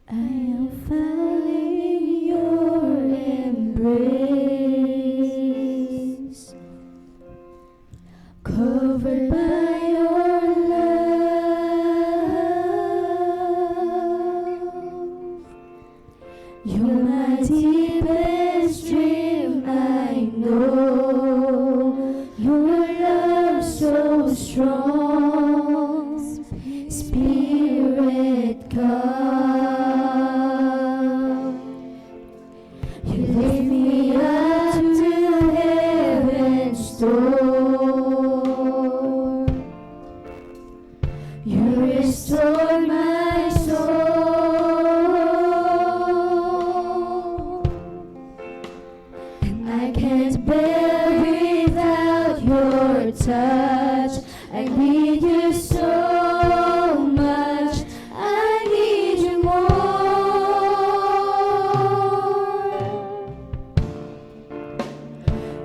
I am falling in your embrace, covered by your love. You're my deepest dream, I know. Your love so strong, Spirit come. You lift me up to heaven's door. You restore my soul, and I can't bear without your touch. I need you so much. I need you more.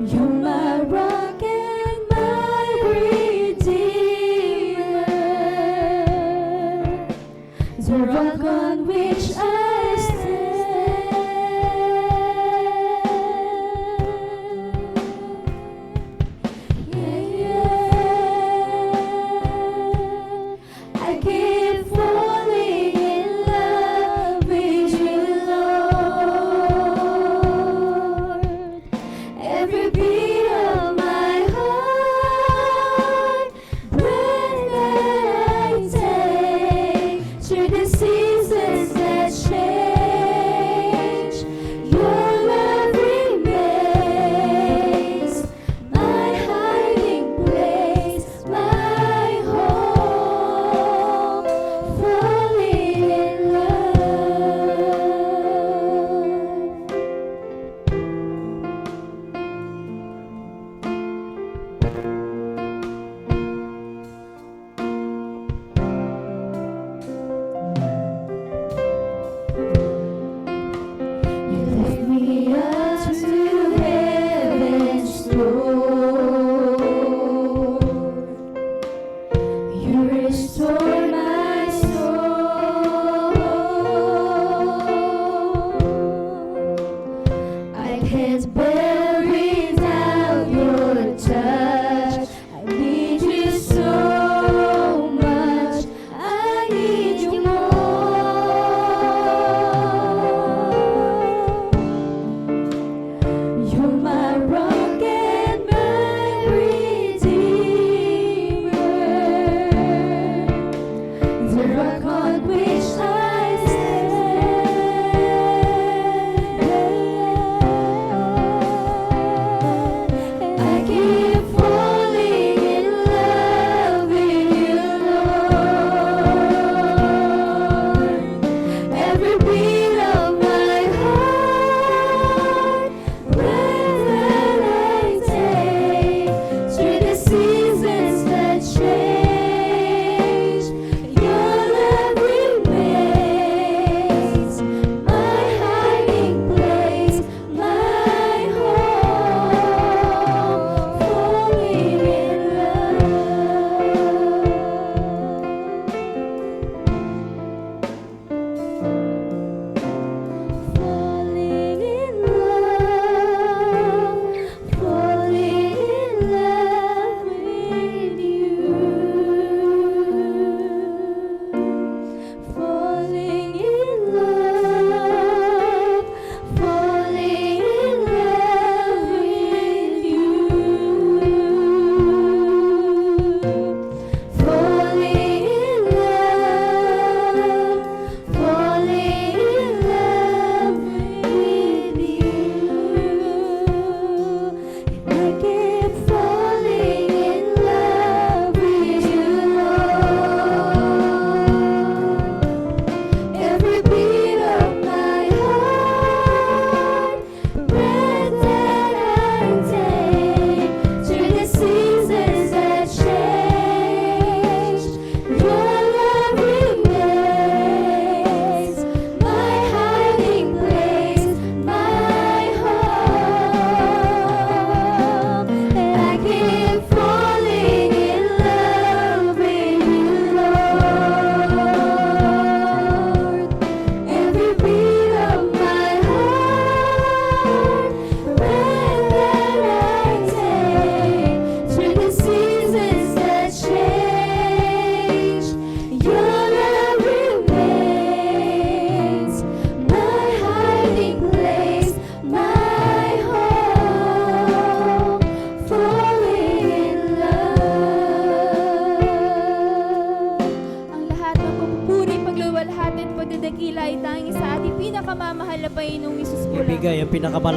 You're my rock and my redeemer, the rock on which I stand. Yeah, yeah. I keep falling in love with you, Lord. Every beat of my heart, breath that I take, through the seasons that change, your love remains my hiding place, my home, falling in love. You lift me up to heaven's door. You restore my soul. I can't bear without your touch. I need you so much. I need you more. You're my rock and my redeemer, the rock on which I stand. I keep falling in love with you, Lord. Every beat of my heart, breath that I take, through the seasons that change, your love remains my hiding place, my home, falling in love. sa ating pinakamamahal na Panginoong Isus po lang. Ibigay ang pinakamalaking